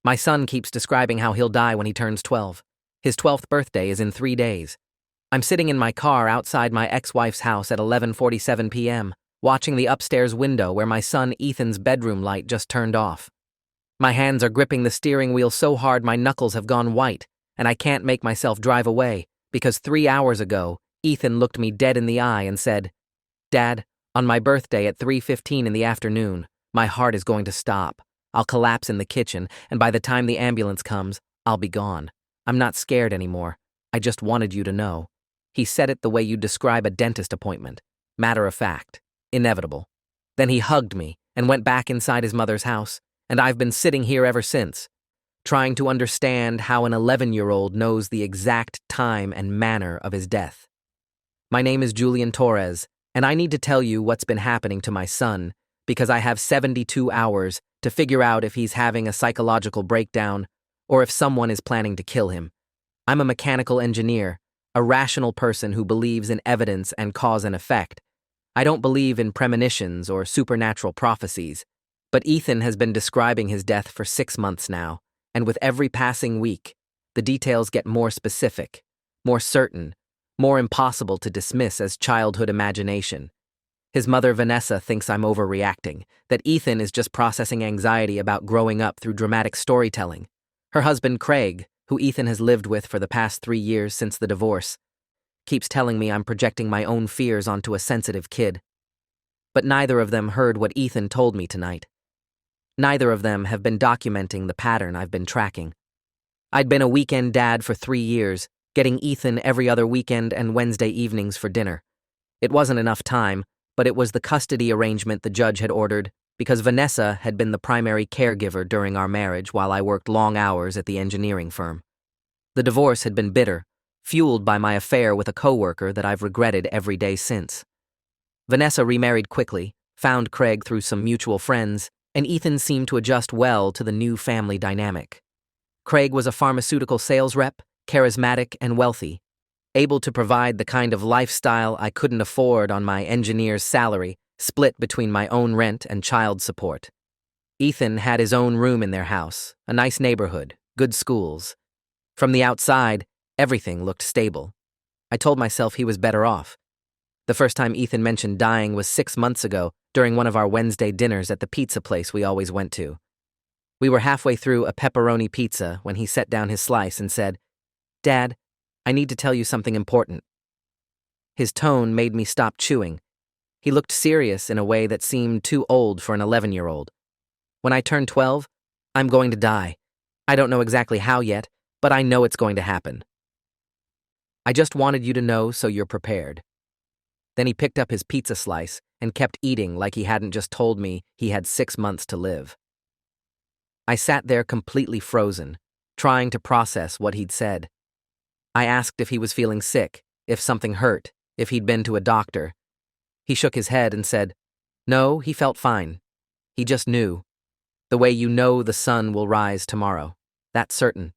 My son keeps describing how he'll die when he turns 12. His 12th birthday is in 3 days. I'm sitting in my car outside my ex-wife's house at 11:47 p.m., watching the upstairs window where my son Ethan's bedroom light just turned off. My hands are gripping the steering wheel so hard my knuckles have gone white, and I can't make myself drive away, because 3 hours ago, Ethan looked me dead in the eye and said, "Dad, on my birthday at 3:15 in the afternoon, my heart is going to stop. I'll collapse in the kitchen, and by the time the ambulance comes, I'll be gone. I'm not scared anymore. I just wanted you to know." He said it the way you'd describe a dentist appointment. Matter of fact. Inevitable. Then he hugged me and went back inside his mother's house, and I've been sitting here ever since, trying to understand how an 11-year-old knows the exact time and manner of his death. My name is Julian Torres, and I need to tell you what's been happening to my son, because I have 72 hours to figure out if he's having a psychological breakdown or if someone is planning to kill him. I'm a mechanical engineer, a rational person who believes in evidence and cause and effect. I don't believe in premonitions or supernatural prophecies, but Ethan has been describing his death for 6 months now, and with every passing week, the details get more specific, more certain, more impossible to dismiss as childhood imagination. His mother Vanessa thinks I'm overreacting, that Ethan is just processing anxiety about growing up through dramatic storytelling. Her husband Craig, who Ethan has lived with for the past 3 years since the divorce, keeps telling me I'm projecting my own fears onto a sensitive kid. But neither of them heard what Ethan told me tonight. Neither of them have been documenting the pattern I've been tracking. I'd been a weekend dad for 3 years, getting Ethan every other weekend and Wednesday evenings for dinner. It wasn't enough time, but it was the custody arrangement the judge had ordered, because Vanessa had been the primary caregiver during our marriage while I worked long hours at the engineering firm. The divorce had been bitter, fueled by my affair with a coworker that I've regretted every day since. Vanessa remarried quickly, found Craig through some mutual friends, and Ethan seemed to adjust well to the new family dynamic. Craig was a pharmaceutical sales rep, charismatic and wealthy, able to provide the kind of lifestyle I couldn't afford on my engineer's salary, split between my own rent and child support. Ethan had his own room in their house, a nice neighborhood, good schools. From the outside, everything looked stable. I told myself he was better off. The first time Ethan mentioned dying was 6 months ago during one of our Wednesday dinners at the pizza place we always went to. We were halfway through a pepperoni pizza when he set down his slice and said, "Dad, I need to tell you something important." His tone made me stop chewing. He looked serious in a way that seemed too old for an 11-year-old. "When I turn 12, I'm going to die. I don't know exactly how yet, but I know it's going to happen. I just wanted you to know so you're prepared." Then he picked up his pizza slice and kept eating like he hadn't just told me he had 6 months to live. I sat there completely frozen, trying to process what he'd said. I asked if he was feeling sick, if something hurt, if he'd been to a doctor. He shook his head and said, "No, he felt fine. He just knew. The way you know the sun will rise tomorrow. That's certain."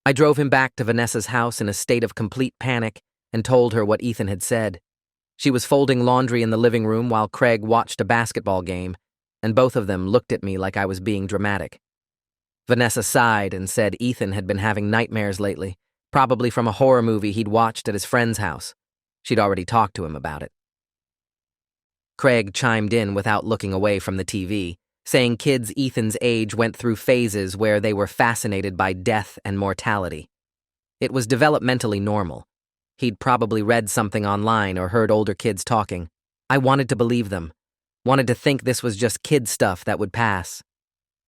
I drove him back to Vanessa's house in a state of complete panic and told her what Ethan had said. She was folding laundry in the living room while Craig watched a basketball game, and both of them looked at me like I was being dramatic. Vanessa sighed and said Ethan had been having nightmares lately, probably from a horror movie he'd watched at his friend's house. She'd already talked to him about it. Craig chimed in without looking away from the TV, saying kids Ethan's age went through phases where they were fascinated by death and mortality. It was developmentally normal. He'd probably read something online or heard older kids talking. I wanted to believe them, wanted to think this was just kid stuff that would pass.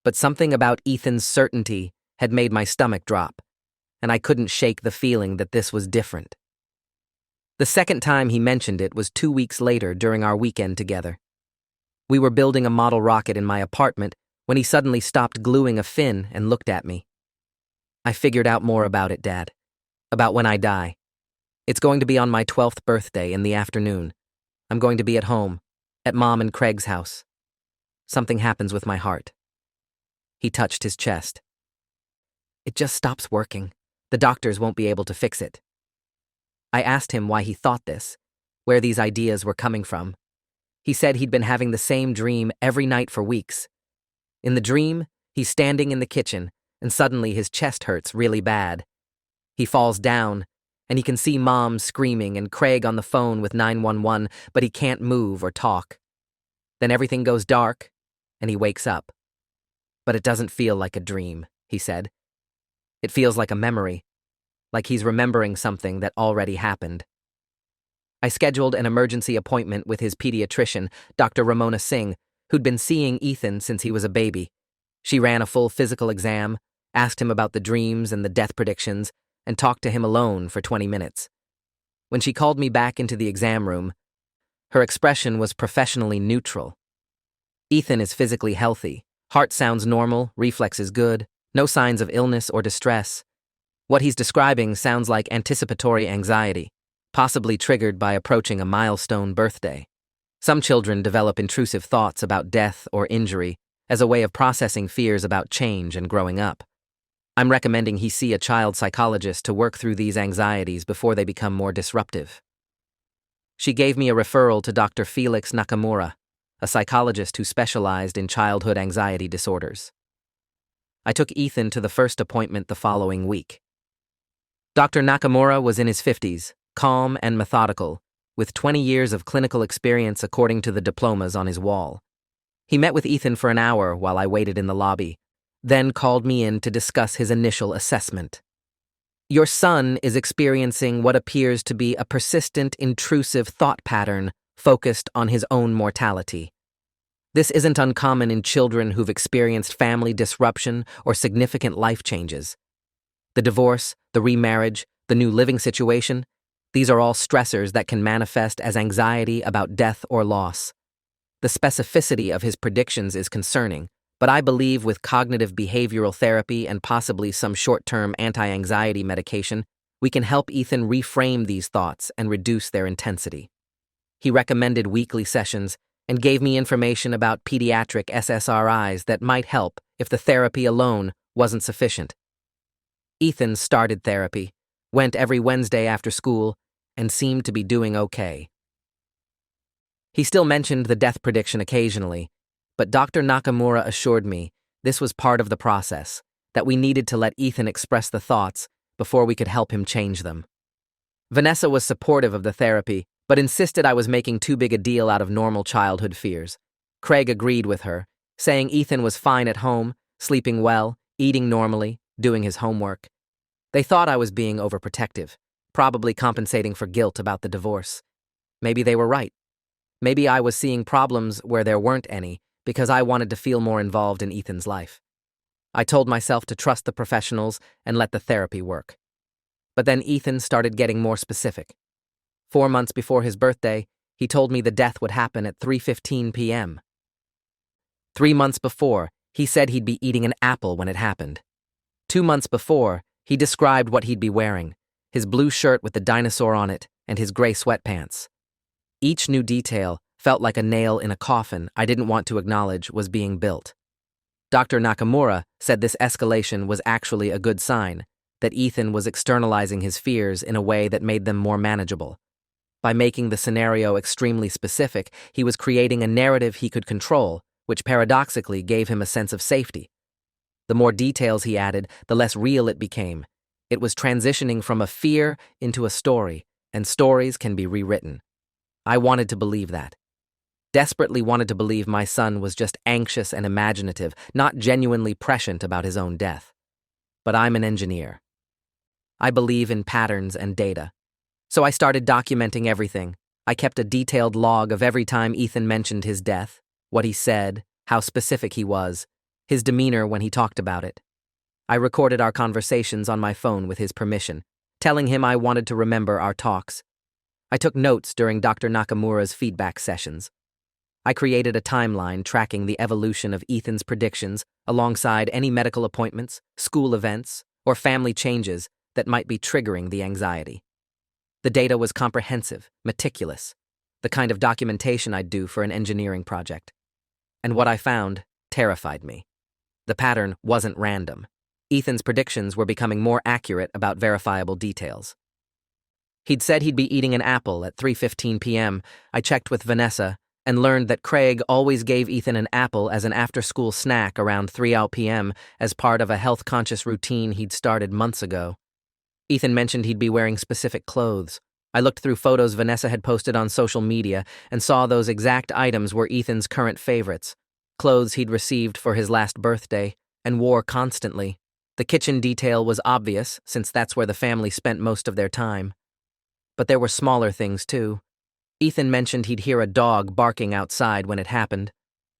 But something about Ethan's certainty had made my stomach drop, and I couldn't shake the feeling that this was different. The second time he mentioned it was 2 weeks later during our weekend together. We were building a model rocket in my apartment when he suddenly stopped gluing a fin and looked at me. "I figured out more about it, Dad. About when I die. It's going to be on my 12th birthday in the afternoon. I'm going to be at home, at Mom and Craig's house. Something happens with my heart." He touched his chest. "It just stops working. The doctors won't be able to fix it." I asked him why he thought this, where these ideas were coming from. He said he'd been having the same dream every night for weeks. In the dream, He's standing in the kitchen, and suddenly his chest hurts really bad. He falls down, and he can see Mom screaming and Craig on the phone with 911, but he can't move or talk. Then everything goes dark, and he wakes up. But it doesn't feel like a dream, he said. It feels like a memory, like he's remembering something that already happened. I scheduled an emergency appointment with his pediatrician, Dr. Ramona Singh, who'd been seeing Ethan since he was a baby. She ran a full physical exam, asked him about the dreams and the death predictions, and talked to him alone for 20 minutes. When she called me back into the exam room, her expression was professionally neutral. Ethan is physically healthy. Heart sounds normal, reflex is good, no signs of illness or distress. What he's describing sounds like anticipatory anxiety, possibly triggered by approaching a milestone birthday. Some children develop intrusive thoughts about death or injury as a way of processing fears about change and growing up. I'm recommending he see a child psychologist to work through these anxieties before they become more disruptive. She gave me a referral to Dr. Felix Nakamura, a psychologist who specialized in childhood anxiety disorders. I took Ethan to the first appointment the following week. Dr. Nakamura was in his 50s, calm and methodical, with 20 years of clinical experience according to the diplomas on his wall. He met with Ethan for an hour while I waited in the lobby, then called me in to discuss his initial assessment. Your son is experiencing what appears to be a persistent, intrusive thought pattern focused on his own mortality. This isn't uncommon in children who've experienced family disruption or significant life changes. The divorce, the remarriage, the new living situation, these are all stressors that can manifest as anxiety about death or loss. The specificity of his predictions is concerning, but I believe with cognitive behavioral therapy and possibly some short-term anti-anxiety medication, we can help Ethan reframe these thoughts and reduce their intensity. He recommended weekly sessions and gave me information about pediatric SSRIs that might help if the therapy alone wasn't sufficient. Ethan started therapy, went every Wednesday after school, and seemed to be doing okay. He still mentioned the death prediction occasionally, but Dr. Nakamura assured me this was part of the process, that we needed to let Ethan express the thoughts before we could help him change them. Vanessa was supportive of the therapy, but insisted I was making too big a deal out of normal childhood fears. Craig agreed with her, saying Ethan was fine at home, sleeping well, eating normally, doing his homework. They thought I was being overprotective, probably compensating for guilt about the divorce. Maybe they were right. Maybe I was seeing problems where there weren't any because I wanted to feel more involved in Ethan's life. I told myself to trust the professionals and let the therapy work. But then Ethan started getting more specific. 4 months before his birthday, he told me the death would happen at 3:15 p.m. 3 months before, he said he'd be eating an apple when it happened. 2 months before, he described what he'd be wearing, his blue shirt with the dinosaur on it and his gray sweatpants. Each new detail felt like a nail in a coffin I didn't want to acknowledge was being built. Dr. Nakamura said this escalation was actually a good sign, that Ethan was externalizing his fears in a way that made them more manageable. By making the scenario extremely specific, he was creating a narrative he could control, which paradoxically gave him a sense of safety. The more details he added, the less real it became. It was transitioning from a fear into a story, and stories can be rewritten. I wanted to believe that. Desperately wanted to believe my son was just anxious and imaginative, not genuinely prescient about his own death. But I'm an engineer. I believe in patterns and data. So I started documenting everything. I kept a detailed log of every time Ethan mentioned his death, what he said, how specific he was, his demeanor when he talked about it. I recorded our conversations on my phone with his permission, telling him I wanted to remember our talks. I took notes during Dr. Nakamura's feedback sessions. I created a timeline tracking the evolution of Ethan's predictions alongside any medical appointments, school events, or family changes that might be triggering the anxiety. The data was comprehensive, meticulous, the kind of documentation I'd do for an engineering project. And what I found terrified me. The pattern wasn't random. Ethan's predictions were becoming more accurate about verifiable details. He'd said he'd be eating an apple at 3:15 p.m. I checked with Vanessa, and learned that Craig always gave Ethan an apple as an after-school snack around 3 p.m. as part of a health-conscious routine he'd started months ago. Ethan mentioned he'd be wearing specific clothes. I looked through photos Vanessa had posted on social media and saw those exact items were Ethan's current favorites, clothes he'd received for his last birthday and wore constantly. The kitchen detail was obvious, since that's where the family spent most of their time. But there were smaller things, too. Ethan mentioned he'd hear a dog barking outside when it happened.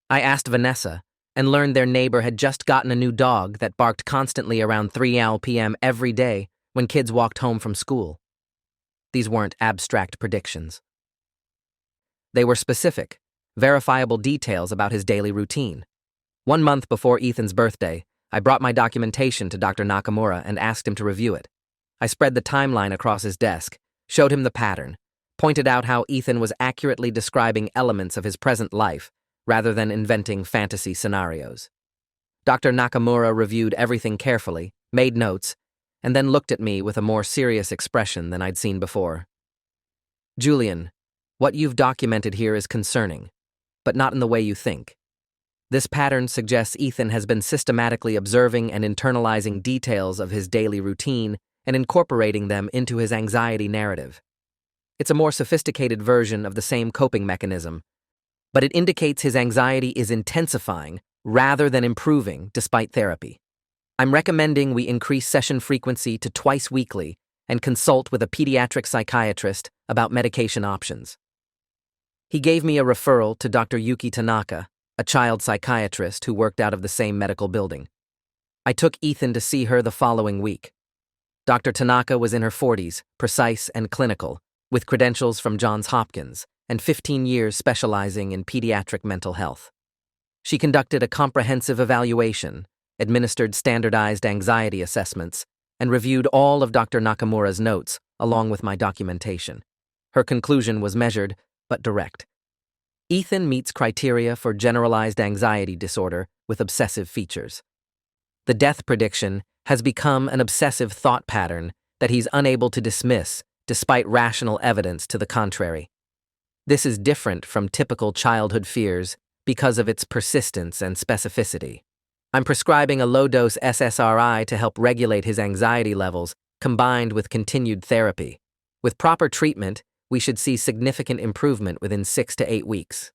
I asked Vanessa, and learned their neighbor had just gotten a new dog that barked constantly around 3 p.m. every day when kids walked home from school. These weren't abstract predictions. They were specific, verifiable details about his daily routine. 1 month before Ethan's birthday, I brought my documentation to Dr. Nakamura and asked him to review it. I spread the timeline across his desk, showed him the pattern, pointed out how Ethan was accurately describing elements of his present life rather than inventing fantasy scenarios. Dr. Nakamura reviewed everything carefully, made notes, and then looked at me with a more serious expression than I'd seen before. "Julian, what you've documented here is concerning, but not in the way you think. This pattern suggests Ethan has been systematically observing and internalizing details of his daily routine and incorporating them into his anxiety narrative. It's a more sophisticated version of the same coping mechanism, but it indicates his anxiety is intensifying rather than improving despite therapy. I'm recommending we increase session frequency to twice weekly and consult with a pediatric psychiatrist about medication options." He gave me a referral to Dr. Yuki Tanaka, a child psychiatrist who worked out of the same medical building. I took Ethan to see her the following week. Dr. Tanaka was in her 40s, precise and clinical, with credentials from Johns Hopkins and 15 years specializing in pediatric mental health. She conducted a comprehensive evaluation, administered standardized anxiety assessments, and reviewed all of Dr. Nakamura's notes along with my documentation. Her conclusion was measured but direct. Ethan meets criteria for generalized anxiety disorder with obsessive features. The death prediction has become an obsessive thought pattern that he's unable to dismiss despite rational evidence to the contrary. This is different from typical childhood fears because of its persistence and specificity. I'm prescribing a low-dose SSRI to help regulate his anxiety levels, combined with continued therapy. With proper treatment, we should see significant improvement within 6 to 8 weeks.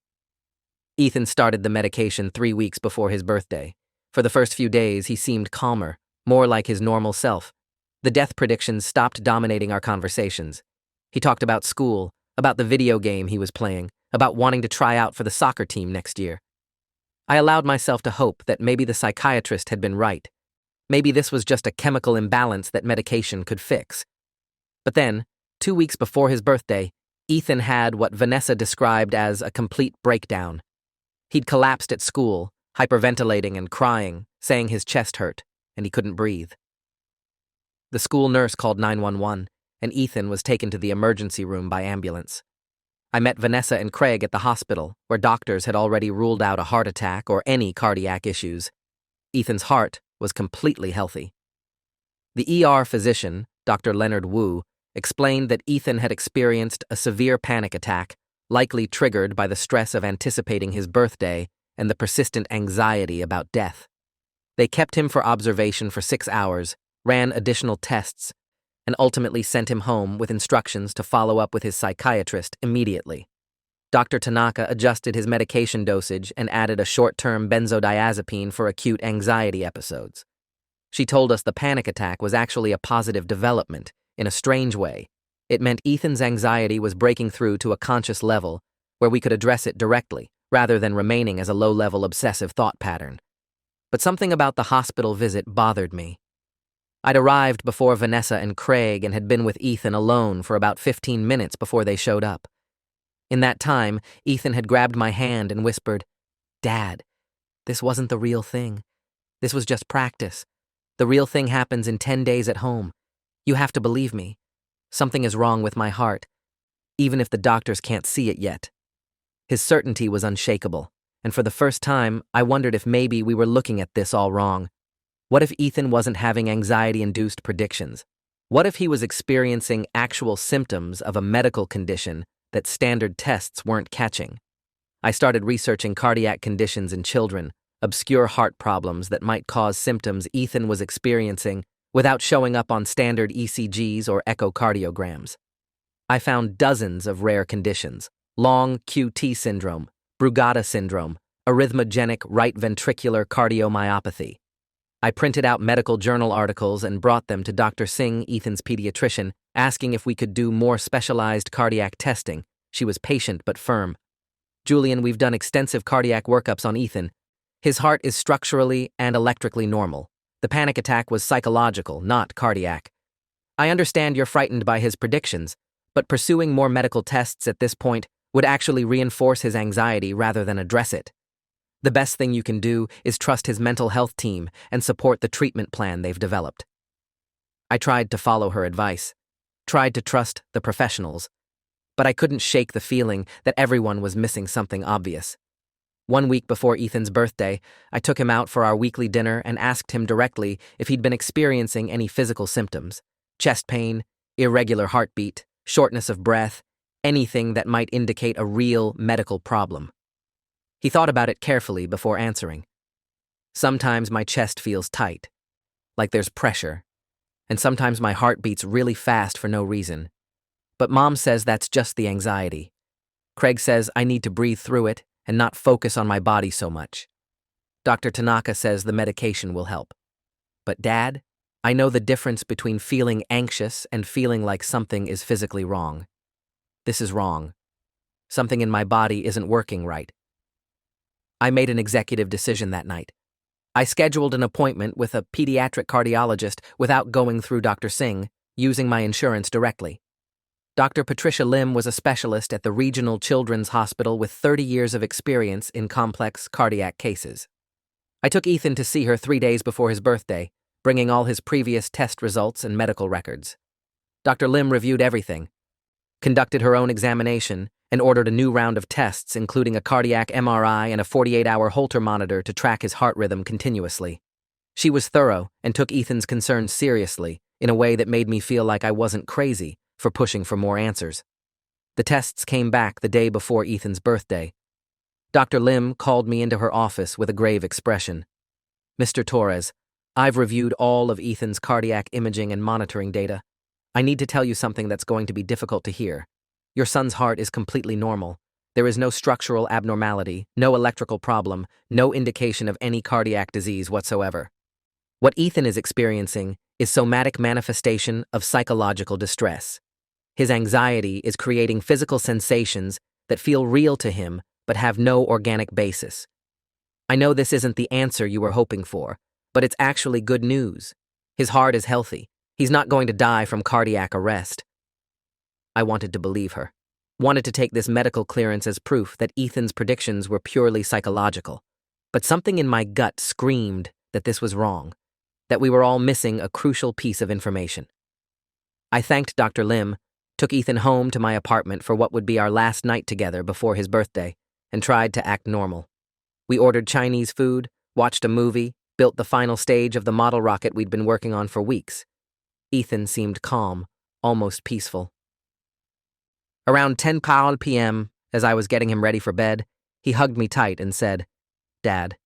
Ethan started the medication 3 weeks before his birthday. For the first few days, he seemed calmer, more like his normal self. The death predictions stopped dominating our conversations. He talked about school, about the video game he was playing, about wanting to try out for the soccer team next year. I allowed myself to hope that maybe the psychiatrist had been right. Maybe this was just a chemical imbalance that medication could fix. But then, 2 weeks before his birthday, Ethan had what Vanessa described as a complete breakdown. He'd collapsed at school, hyperventilating and crying, saying his chest hurt, and he couldn't breathe. The school nurse called 911, and Ethan was taken to the emergency room by ambulance. I met Vanessa and Craig at the hospital, where doctors had already ruled out a heart attack or any cardiac issues. Ethan's heart was completely healthy. The ER physician, Dr. Leonard Wu, explained that Ethan had experienced a severe panic attack, likely triggered by the stress of anticipating his birthday and the persistent anxiety about death. They kept him for observation for 6 hours, ran additional tests, and ultimately sent him home with instructions to follow up with his psychiatrist immediately. Dr. Tanaka adjusted his medication dosage and added a short-term benzodiazepine for acute anxiety episodes. She told us the panic attack was actually a positive development, in a strange way. It meant Ethan's anxiety was breaking through to a conscious level where we could address it directly, rather than remaining as a low-level obsessive thought pattern. But something about the hospital visit bothered me. I'd arrived before Vanessa and Craig and had been with Ethan alone for about 15 minutes before they showed up. In that time, Ethan had grabbed my hand and whispered, "Dad, this wasn't the real thing. This was just practice. The real thing happens in 10 days at home. You have to believe me. Something is wrong with my heart, even if the doctors can't see it yet." His certainty was unshakable, and for the first time, I wondered if maybe we were looking at this all wrong. What if Ethan wasn't having anxiety-induced predictions? What if he was experiencing actual symptoms of a medical condition that standard tests weren't catching? I started researching cardiac conditions in children, obscure heart problems that might cause symptoms Ethan was experiencing without showing up on standard ECGs or echocardiograms. I found dozens of rare conditions: long QT syndrome, Brugada syndrome, arrhythmogenic right ventricular cardiomyopathy. I printed out medical journal articles and brought them to Dr. Singh, Ethan's pediatrician, asking if we could do more specialized cardiac testing. She was patient but firm. "Julian, we've done extensive cardiac workups on Ethan. His heart is structurally and electrically normal. The panic attack was psychological, not cardiac. I understand you're frightened by his predictions, but pursuing more medical tests at this point would actually reinforce his anxiety rather than address it. The best thing you can do is trust his mental health team and support the treatment plan they've developed." I tried to follow her advice, tried to trust the professionals, but I couldn't shake the feeling that everyone was missing something obvious. 1 week before Ethan's birthday, I took him out for our weekly dinner and asked him directly if he'd been experiencing any physical symptoms: chest pain, irregular heartbeat, shortness of breath, anything that might indicate a real medical problem. He thought about it carefully before answering. "Sometimes my chest feels tight, like there's pressure, and sometimes my heart beats really fast for no reason. But Mom says that's just the anxiety. Craig says I need to breathe through it and not focus on my body so much. Dr. Tanaka says the medication will help. But Dad, I know the difference between feeling anxious and feeling like something is physically wrong. This is wrong. Something in my body isn't working right." I made an executive decision that night. I scheduled an appointment with a pediatric cardiologist without going through Dr. Singh, using my insurance directly. Dr. Patricia Lim was a specialist at the Regional Children's Hospital with 30 years of experience in complex cardiac cases. I took Ethan to see her 3 days before his birthday, bringing all his previous test results and medical records. Dr. Lim reviewed everything, conducted her own examination, and ordered a new round of tests, including a cardiac MRI and a 48-hour Holter monitor to track his heart rhythm continuously. She was thorough and took Ethan's concerns seriously in a way that made me feel like I wasn't crazy for pushing for more answers. The tests came back the day before Ethan's birthday. Dr. Lim called me into her office with a grave expression. "Mr. Torres, I've reviewed all of Ethan's cardiac imaging and monitoring data. I need to tell you something that's going to be difficult to hear. Your son's heart is completely normal. There is no structural abnormality, no electrical problem, no indication of any cardiac disease whatsoever. What Ethan is experiencing is somatic manifestation of psychological distress. His anxiety is creating physical sensations that feel real to him but have no organic basis. I know this isn't the answer you were hoping for, but it's actually good news. His heart is healthy. He's not going to die from cardiac arrest." I wanted to believe her, wanted to take this medical clearance as proof that Ethan's predictions were purely psychological. But something in my gut screamed that this was wrong, that we were all missing a crucial piece of information. I thanked Dr. Lim, took Ethan home to my apartment for what would be our last night together before his birthday, and tried to act normal. We ordered Chinese food, watched a movie, built the final stage of the model rocket we'd been working on for weeks. Ethan seemed calm, almost peaceful. Around 10 p.m., as I was getting him ready for bed, he hugged me tight and said, "Dad,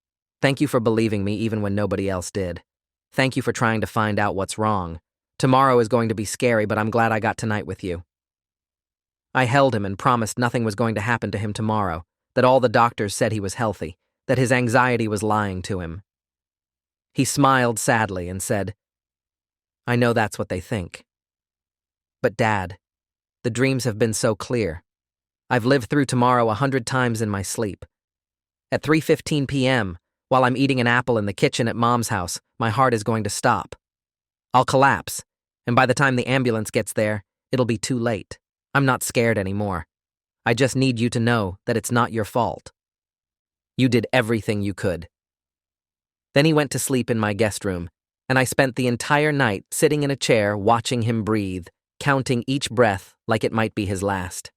thank you for believing me even when nobody else did. Thank you for trying to find out what's wrong. Tomorrow is going to be scary, but I'm glad I got tonight with you." I held him and promised nothing was going to happen to him tomorrow, that all the doctors said he was healthy, that his anxiety was lying to him. He smiled sadly and said, "I know that's what they think. But Dad, the dreams have been so clear. I've lived through tomorrow 100 times in my sleep. At 3:15 p.m., while I'm eating an apple in the kitchen at Mom's house, my heart is going to stop. I'll collapse, and by the time the ambulance gets there, it'll be too late. I'm not scared anymore. I just need you to know that it's not your fault. You did everything you could." Then he went to sleep in my guest room, and I spent the entire night sitting in a chair watching him breathe, counting each breath like it might be his last.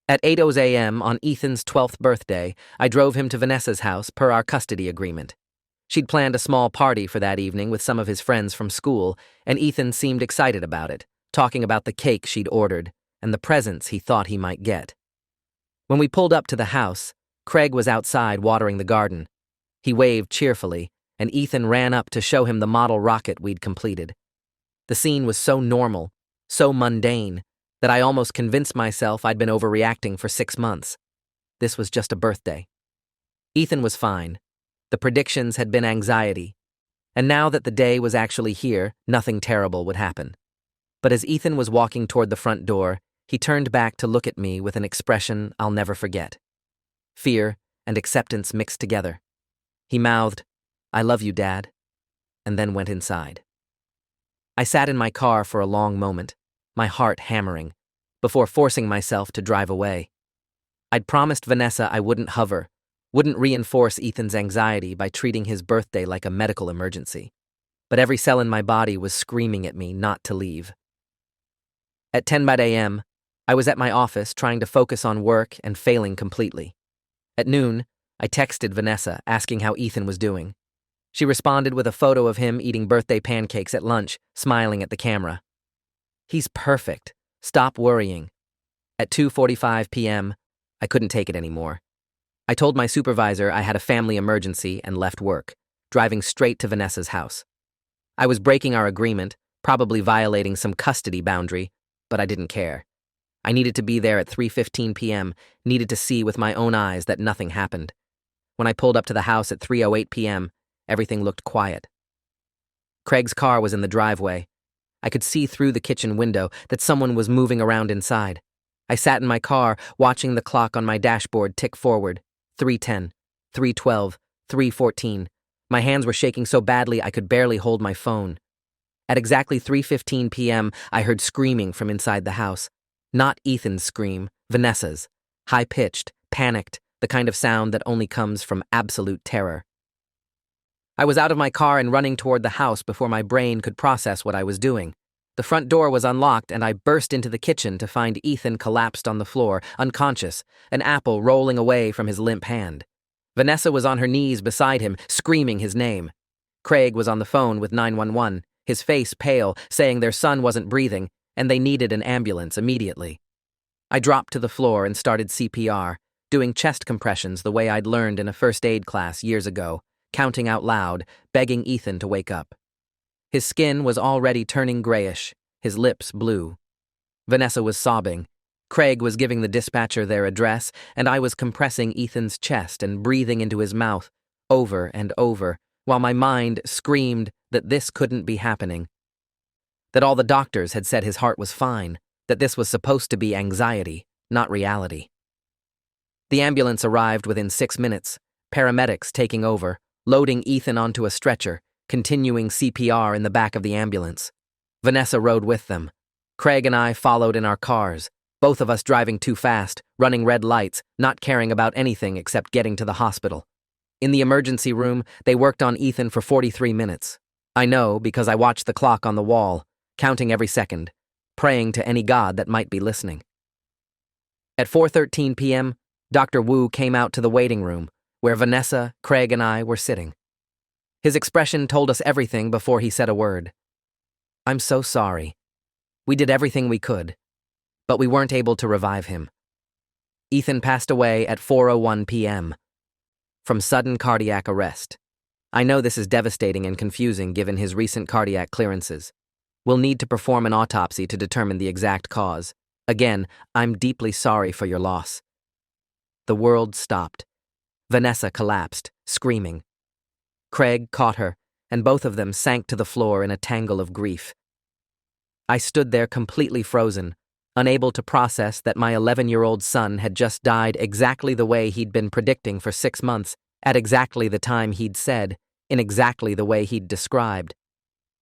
At 8:00 a.m. on Ethan's 12th birthday, I drove him to Vanessa's house per our custody agreement. She'd planned a small party for that evening with some of his friends from school, and Ethan seemed excited about it, talking about the cake she'd ordered and the presents he thought he might get. When we pulled up to the house, Craig was outside watering the garden. He waved cheerfully, and Ethan ran up to show him the model rocket we'd completed. The scene was so normal, so mundane, that I almost convinced myself I'd been overreacting for 6 months. This was just a birthday. Ethan was fine. The predictions had been anxiety. And now that the day was actually here, nothing terrible would happen. But as Ethan was walking toward the front door, he turned back to look at me with an expression I'll never forget. Fear and acceptance mixed together. He mouthed, "I love you, Dad," and then went inside. I sat in my car for a long moment, my heart hammering, before forcing myself to drive away. I'd promised Vanessa I wouldn't hover, wouldn't reinforce Ethan's anxiety by treating his birthday like a medical emergency. But every cell in my body was screaming at me not to leave. At 10 a.m., I was at my office trying to focus on work and failing completely. At noon, I texted Vanessa asking how Ethan was doing. She responded with a photo of him eating birthday pancakes at lunch, smiling at the camera. "He's perfect. Stop worrying." At 2:45 p.m., I couldn't take it anymore. I told my supervisor I had a family emergency and left work, driving straight to Vanessa's house. I was breaking our agreement, probably violating some custody boundary, but I didn't care. I needed to be there at 3:15 p.m., needed to see with my own eyes that nothing happened. When I pulled up to the house at 3:08 p.m., everything looked quiet. Craig's car was in the driveway. I could see through the kitchen window that someone was moving around inside. I sat in my car, watching the clock on my dashboard tick forward. 3:10, 3:12, 3:14. My hands were shaking so badly I could barely hold my phone. At exactly 3:15 p.m., I heard screaming from inside the house. Not Ethan's scream, Vanessa's. High-pitched, panicked, the kind of sound that only comes from absolute terror. I was out of my car and running toward the house before my brain could process what I was doing. The front door was unlocked and I burst into the kitchen to find Ethan collapsed on the floor, unconscious, an apple rolling away from his limp hand. Vanessa was on her knees beside him, screaming his name. Craig was on the phone with 911, his face pale, saying their son wasn't breathing and they needed an ambulance immediately. I dropped to the floor and started CPR, doing chest compressions the way I'd learned in a first aid class years ago, counting out loud, begging Ethan to wake up. His skin was already turning grayish, his lips blue. Vanessa was sobbing. Craig was giving the dispatcher their address, and I was compressing Ethan's chest and breathing into his mouth, over and over, while my mind screamed that this couldn't be happening. That all the doctors had said his heart was fine, that this was supposed to be anxiety, not reality. The ambulance arrived within 6 minutes, paramedics taking over, loading Ethan onto a stretcher, continuing CPR in the back of the ambulance. Vanessa rode with them. Craig and I followed in our cars, both of us driving too fast, running red lights, not caring about anything except getting to the hospital. In the emergency room, they worked on Ethan for 43 minutes. I know because I watched the clock on the wall, counting every second, praying to any god that might be listening. At 4:13 p.m., Dr. Wu came out to the waiting room, where Vanessa, Craig, and I were sitting. His expression told us everything before he said a word. "I'm so sorry. We did everything we could, but we weren't able to revive him. Ethan passed away at 4:01 p.m. from sudden cardiac arrest. I know this is devastating and confusing given his recent cardiac clearances. We'll need to perform an autopsy to determine the exact cause. Again, I'm deeply sorry for your loss." The world stopped. Vanessa collapsed, screaming. Craig caught her, and both of them sank to the floor in a tangle of grief. I stood there completely frozen, unable to process that my 11-year-old son had just died exactly the way he'd been predicting for 6 months, at exactly the time he'd said, in exactly the way he'd described.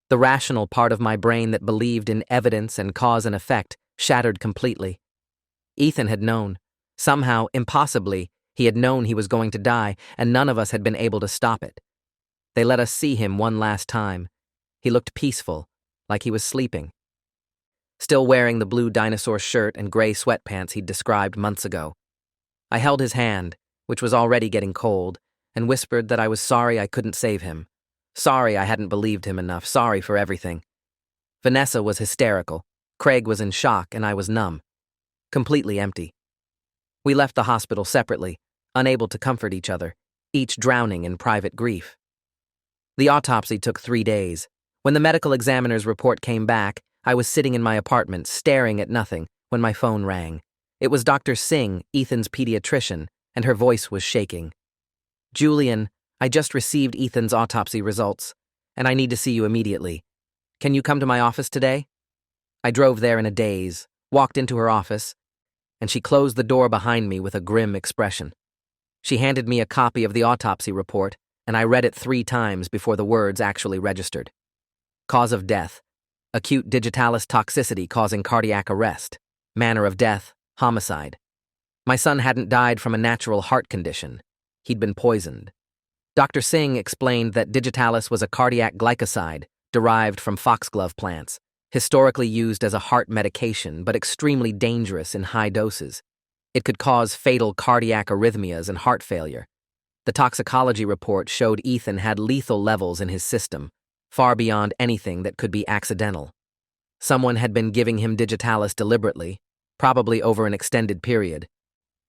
The rational part of my brain that believed in evidence and cause and effect shattered completely. Ethan had known. Somehow, impossibly, he had known he was going to die, and none of us had been able to stop it. They let us see him one last time. He looked peaceful, like he was sleeping. Still wearing the blue dinosaur shirt and gray sweatpants he'd described months ago. I held his hand, which was already getting cold, and whispered that I was sorry I couldn't save him. Sorry I hadn't believed him enough, sorry for everything. Vanessa was hysterical, Craig was in shock, and I was numb. Completely empty. We left the hospital separately, unable to comfort each other, each drowning in private grief. The autopsy took 3 days. When the medical examiner's report came back, I was sitting in my apartment, staring at nothing, when my phone rang. It was Dr. Singh, Ethan's pediatrician, and her voice was shaking. "Julian, I just received Ethan's autopsy results, and I need to see you immediately. Can you come to my office today?" I drove there in a daze, walked into her office, and she closed the door behind me with a grim expression. She handed me a copy of the autopsy report, and I read it 3 times before the words actually registered. Cause of death: acute digitalis toxicity causing cardiac arrest. Manner of death: homicide. My son hadn't died from a natural heart condition. He'd been poisoned. Dr. Singh explained that digitalis was a cardiac glycoside derived from foxglove plants, historically used as a heart medication but extremely dangerous in high doses. It could cause fatal cardiac arrhythmias and heart failure. The toxicology report showed Ethan had lethal levels in his system, far beyond anything that could be accidental. Someone had been giving him digitalis deliberately, probably over an extended period,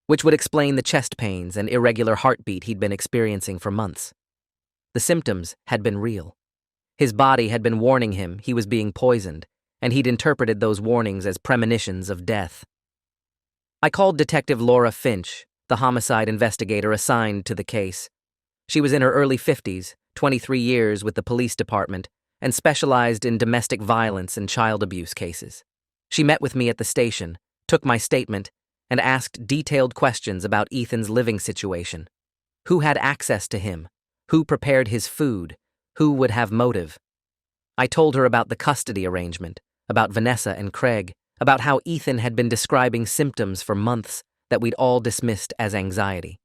which would explain the chest pains and irregular heartbeat he'd been experiencing for months. The symptoms had been real. His body had been warning him he was being poisoned, and he'd interpreted those warnings as premonitions of death. I called Detective Laura Finch, the homicide investigator assigned to the case. She was in her early 50s, 23 years with the police department, and specialized in domestic violence and child abuse cases. She met with me at the station, took my statement, and asked detailed questions about Ethan's living situation. Who had access to him? Who prepared his food? Who would have motive? I told her about the custody arrangement, about Vanessa and Craig, about how Ethan had been describing symptoms for months that we'd all dismissed as anxiety.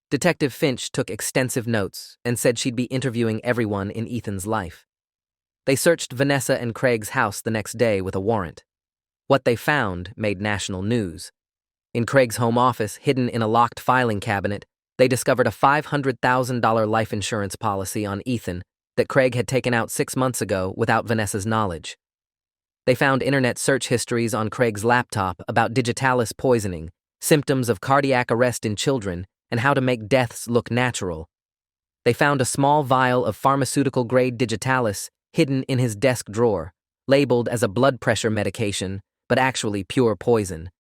Detective Finch took extensive notes and said she'd be interviewing everyone in Ethan's life. They searched Vanessa and Craig's house the next day with a warrant. What they found made national news. In Craig's home office, hidden in a locked filing cabinet, they discovered a $500,000 life insurance policy on Ethan that Craig had taken out 6 months ago without Vanessa's knowledge. They found internet search histories on Craig's laptop about digitalis poisoning, symptoms of cardiac arrest in children, and how to make deaths look natural. They found a small vial of pharmaceutical-grade digitalis hidden in his desk drawer, labeled as a blood pressure medication, but actually pure poison.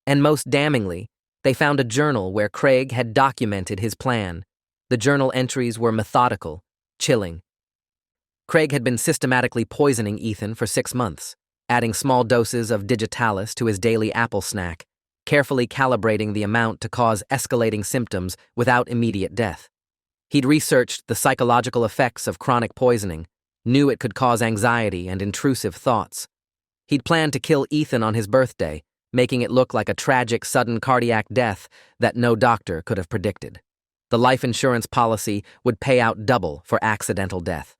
And most damningly, they found a journal where Craig had documented his plan. The journal entries were methodical, chilling. Craig had been systematically poisoning Ethan for 6 months, adding small doses of digitalis to his daily apple snack, carefully calibrating the amount to cause escalating symptoms without immediate death. He'd researched the psychological effects of chronic poisoning, knew it could cause anxiety and intrusive thoughts. He'd planned to kill Ethan on his birthday, making it look like a tragic sudden cardiac death that no doctor could have predicted. The life insurance policy would pay out double for accidental death.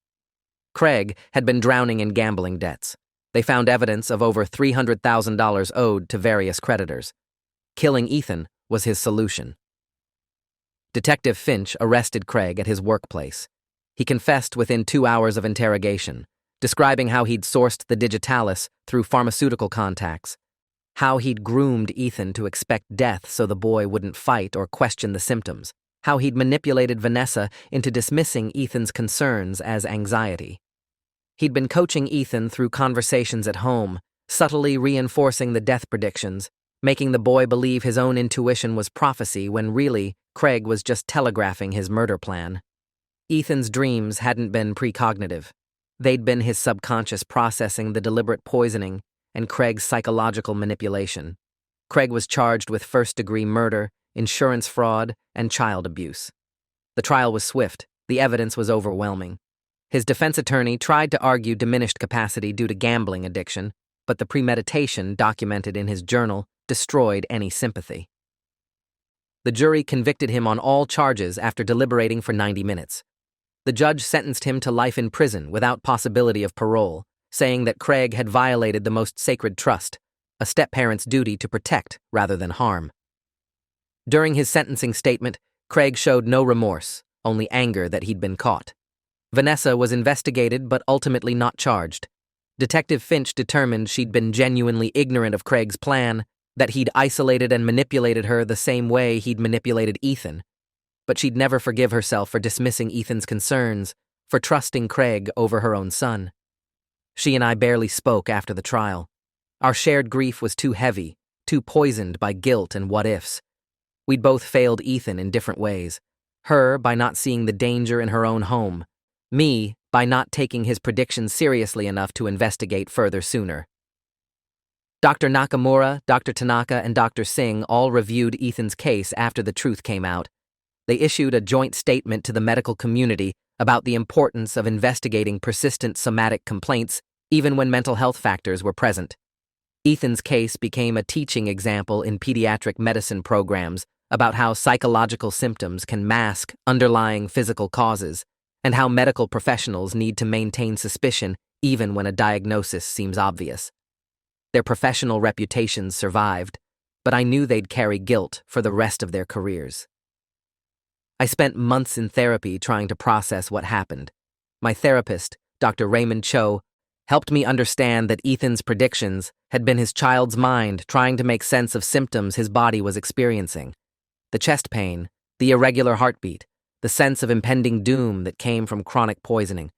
Craig had been drowning in gambling debts. They found evidence of over $300,000 owed to various creditors. Killing Ethan was his solution. Detective Finch arrested Craig at his workplace. He confessed within 2 hours of interrogation, describing how he'd sourced the digitalis through pharmaceutical contacts, how he'd groomed Ethan to expect death so the boy wouldn't fight or question the symptoms, how he'd manipulated Vanessa into dismissing Ethan's concerns as anxiety. He'd been coaching Ethan through conversations at home, subtly reinforcing the death predictions, making the boy believe his own intuition was prophecy when really Craig was just telegraphing his murder plan. Ethan's dreams hadn't been precognitive. They'd been his subconscious processing the deliberate poisoning and Craig's psychological manipulation. Craig was charged with first-degree murder, insurance fraud, and child abuse. The trial was swift. The evidence was overwhelming. His defense attorney tried to argue diminished capacity due to gambling addiction, but the premeditation documented in his journal destroyed any sympathy. The jury convicted him on all charges after deliberating for 90 minutes. The judge sentenced him to life in prison without possibility of parole, saying that Craig had violated the most sacred trust, a step-parent's duty to protect rather than harm. During his sentencing statement, Craig showed no remorse, only anger that he'd been caught. Vanessa was investigated but ultimately not charged. Detective Finch determined she'd been genuinely ignorant of Craig's plan that he'd isolated and manipulated her the same way he'd manipulated Ethan. But she'd never forgive herself for dismissing Ethan's concerns, for trusting Craig over her own son. She and I barely spoke after the trial. Our shared grief was too heavy, too poisoned by guilt and what-ifs. We'd both failed Ethan in different ways. Her by not seeing the danger in her own home. Me by not taking his predictions seriously enough to investigate further sooner. Dr. Nakamura, Dr. Tanaka, and Dr. Singh all reviewed Ethan's case after the truth came out. They issued a joint statement to the medical community about the importance of investigating persistent somatic complaints even when mental health factors were present. Ethan's case became a teaching example in pediatric medicine programs about how psychological symptoms can mask underlying physical causes and how medical professionals need to maintain suspicion even when a diagnosis seems obvious. Their professional reputations survived, but I knew they'd carry guilt for the rest of their careers. I spent months in therapy trying to process what happened. My therapist, Dr. Raymond Cho, helped me understand that Ethan's predictions had been his child's mind trying to make sense of symptoms his body was experiencing. The chest pain, the irregular heartbeat, the sense of impending doom that came from chronic poisoning.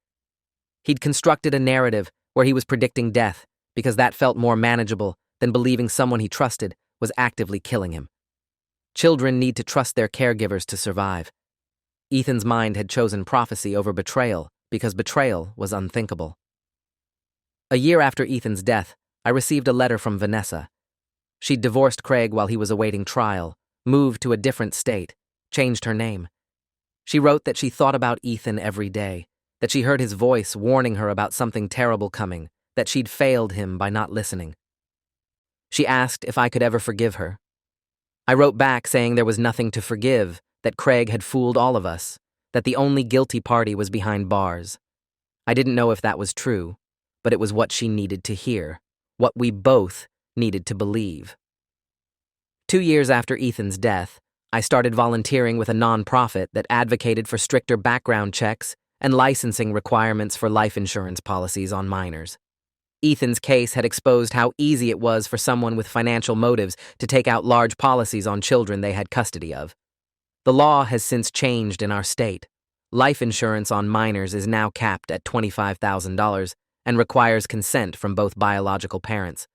He'd constructed a narrative where he was predicting death because that felt more manageable than believing someone he trusted was actively killing him. Children need to trust their caregivers to survive. Ethan's mind had chosen prophecy over betrayal because betrayal was unthinkable. A year after Ethan's death, I received a letter from Vanessa. She'd divorced Craig while he was awaiting trial, moved to a different state, changed her name. She wrote that she thought about Ethan every day, that she heard his voice warning her about something terrible coming, that she'd failed him by not listening. She asked if I could ever forgive her. I wrote back saying there was nothing to forgive, that Craig had fooled all of us, that the only guilty party was behind bars. I didn't know if that was true, but it was what she needed to hear, what we both needed to believe. 2 years after Ethan's death, I started volunteering with a nonprofit that advocated for stricter background checks and licensing requirements for life insurance policies on minors. Ethan's case had exposed how easy it was for someone with financial motives to take out large policies on children they had custody of. The law has since changed in our state. Life insurance on minors is now capped at $25,000 and requires consent from both biological parents.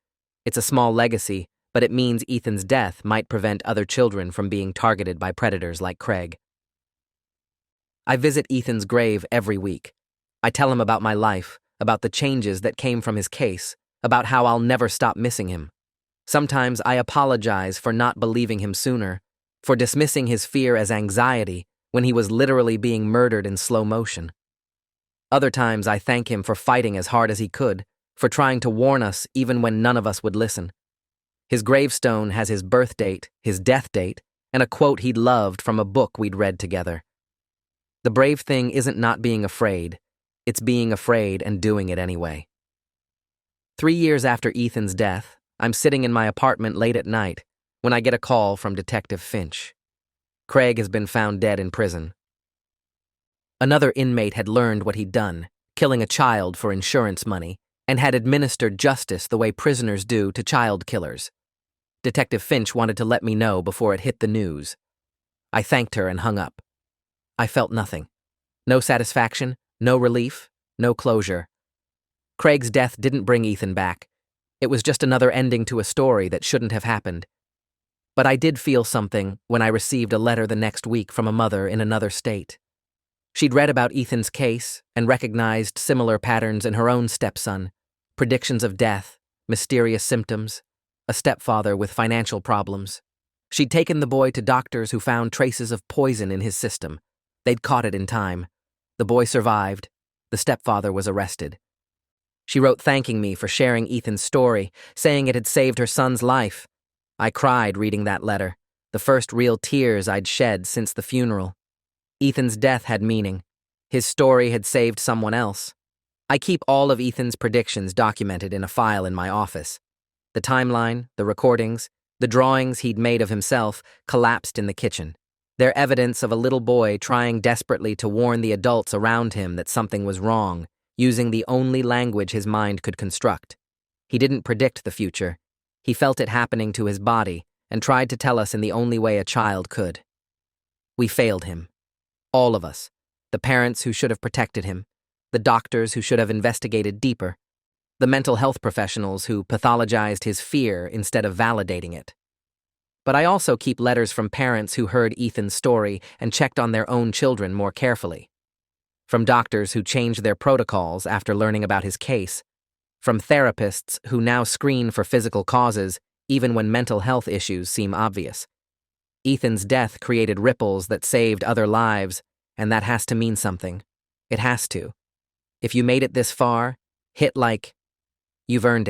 It's a small legacy, but it means Ethan's death might prevent other children from being targeted by predators like Craig. I visit Ethan's grave every week. I tell him about my life, about the changes that came from his case, about how I'll never stop missing him. Sometimes I apologize for not believing him sooner, for dismissing his fear as anxiety when he was literally being murdered in slow motion. Other times I thank him for fighting as hard as he could, for trying to warn us even when none of us would listen. His gravestone has his birth date, his death date, and a quote he'd loved from a book we'd read together. The brave thing isn't not being afraid, it's being afraid and doing it anyway. 3 years after Ethan's death, I'm sitting in my apartment late at night when I get a call from Detective Finch. Craig has been found dead in prison. Another inmate had learned what he'd done, killing a child for insurance money, and had administered justice the way prisoners do to child killers. Detective Finch wanted to let me know before it hit the news. I thanked her and hung up. I felt nothing. No satisfaction, no relief, no closure. Craig's death didn't bring Ethan back. It was just another ending to a story that shouldn't have happened. But I did feel something when I received a letter the next week from a mother in another state. She'd read about Ethan's case and recognized similar patterns in her own stepson, predictions of death, mysterious symptoms, a stepfather with financial problems. She'd taken the boy to doctors who found traces of poison in his system. They'd caught it in time. The boy survived. The stepfather was arrested. She wrote thanking me for sharing Ethan's story, saying it had saved her son's life. I cried reading that letter, the first real tears I'd shed since the funeral. Ethan's death had meaning. His story had saved someone else. I keep all of Ethan's predictions documented in a file in my office. The timeline, the recordings, the drawings he'd made of himself collapsed in the kitchen. They're evidence of a little boy trying desperately to warn the adults around him that something was wrong, using the only language his mind could construct. He didn't predict the future. He felt it happening to his body and tried to tell us in the only way a child could. We failed him. All of us. The parents who should have protected him, the doctors who should have investigated deeper, the mental health professionals who pathologized his fear instead of validating it. But I also keep letters from parents who heard Ethan's story and checked on their own children more carefully. From doctors who changed their protocols after learning about his case. From therapists who now screen for physical causes even when mental health issues seem obvious. Ethan's death created ripples that saved other lives, and that has to mean something. It has to. If you made it this far, hit like. You've earned it.